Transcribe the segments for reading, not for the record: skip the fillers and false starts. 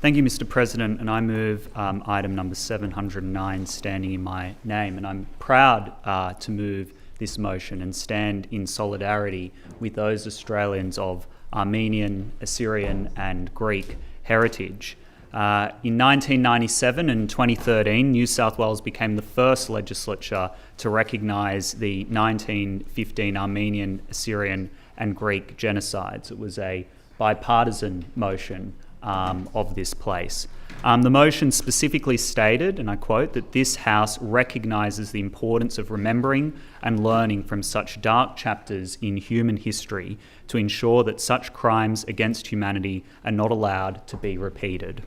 Thank you, Mr. President, and I move item number 709 standing in my name. And I'm proud to move this motion and stand in solidarity with those Australians of Armenian, Assyrian and Greek heritage. In 1997 and 2013, New South Wales became the first legislature to recognise the 1915 Armenian, Assyrian and Greek genocides. It was a bipartisan motion of this place. The motion specifically stated, and I quote, that this House recognises the importance of remembering and learning from such dark chapters in human history to ensure that such crimes against humanity are not allowed to be repeated.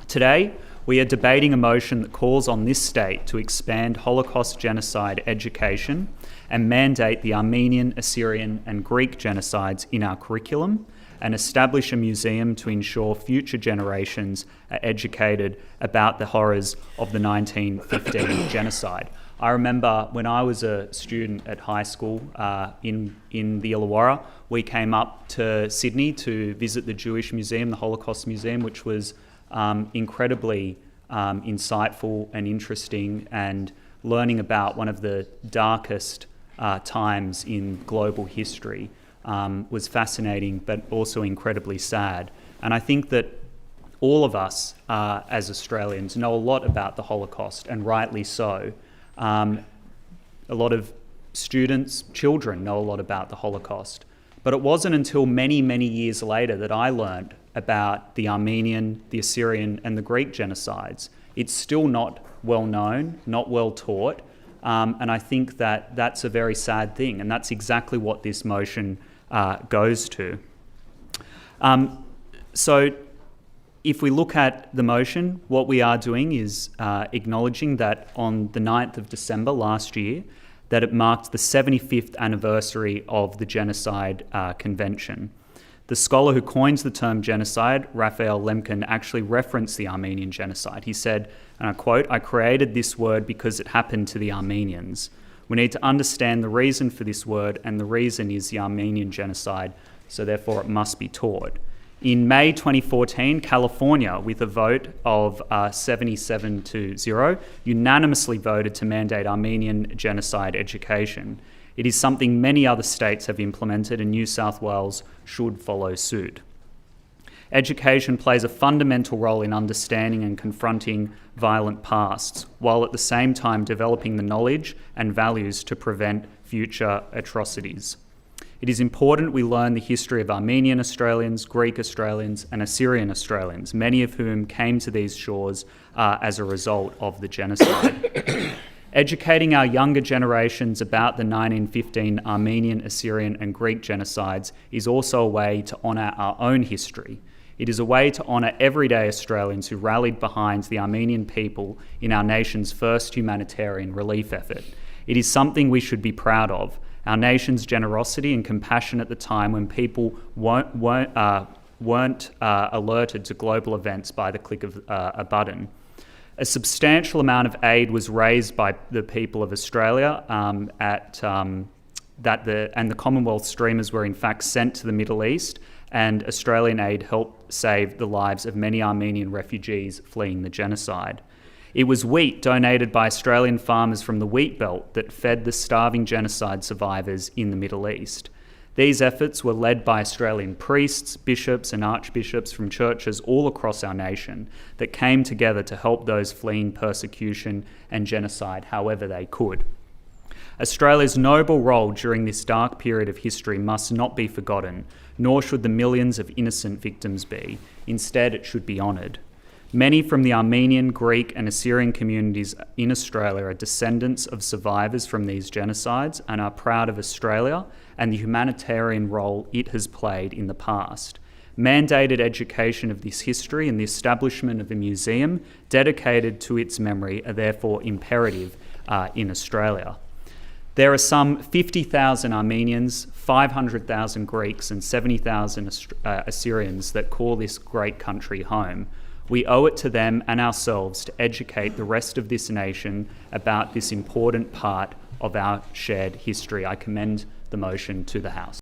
Today, we are debating a motion that calls on this state to expand Holocaust genocide education and mandate the Armenian, Assyrian and Greek genocides in our curriculum and establish a museum to ensure future generations are educated about the horrors of the 1915 genocide. I remember when I was a student at high school in the Illawarra, we came up to Sydney to visit the Jewish Museum, the Holocaust Museum, which was incredibly insightful and interesting, and learning about one of the darkest times in global history was fascinating, but also incredibly sad. And I think that all of us as Australians know a lot about the Holocaust, and rightly so. A lot of students, children know a lot about the Holocaust. But it wasn't until many, many years later that I learned about the Armenian, the Assyrian and the Greek genocides. It's still not well known, not well taught, and I think that that's a very sad thing, and that's exactly what this motion goes to. So if we look at the motion, what we are doing is acknowledging that on the 9th of December last year, that it marked the 75th anniversary of the Genocide Convention. The scholar who coins the term genocide, Raphael Lemkin, actually referenced the Armenian genocide. He said, and I quote, "I created this word because it happened to the Armenians. We need to understand the reason for this word, and the reason is the Armenian genocide, so therefore it must be taught." In May 2014, California, with a vote of 77-0, unanimously voted to mandate Armenian genocide education. It is something many other states have implemented, and New South Wales should follow suit. Education plays a fundamental role in understanding and confronting violent pasts, while at the same time developing the knowledge and values to prevent future atrocities. It is important we learn the history of Armenian Australians, Greek Australians and Assyrian Australians, many of whom came to these shores as a result of the genocide. Educating our younger generations about the 1915 Armenian, Assyrian and Greek genocides is also a way to honour our own history. It is a way to honour everyday Australians who rallied behind the Armenian people in our nation's first humanitarian relief effort. It is something we should be proud of. Our nation's generosity and compassion at the time when people weren't alerted to global events by the click of a button. A substantial amount of aid was raised by the people of Australia, and the Commonwealth streamers were in fact sent to the Middle East, and Australian aid helped save the lives of many Armenian refugees fleeing the genocide. It was wheat donated by Australian farmers from the wheat belt that fed the starving genocide survivors in the Middle East. These efforts were led by Australian priests, bishops and archbishops from churches all across our nation that came together to help those fleeing persecution and genocide however they could. Australia's noble role during this dark period of history must not be forgotten, nor should the millions of innocent victims be. Instead, it should be honoured. Many from the Armenian, Greek and Assyrian communities in Australia are descendants of survivors from these genocides and are proud of Australia and the humanitarian role it has played in the past. Mandated education of this history and the establishment of a museum dedicated to its memory are therefore imperative in Australia. There are some 50,000 Armenians, 500,000 Greeks and 70,000 Assyrians that call this great country home. We owe it to them and ourselves to educate the rest of this nation about this important part of our shared history. I commend the motion to the House.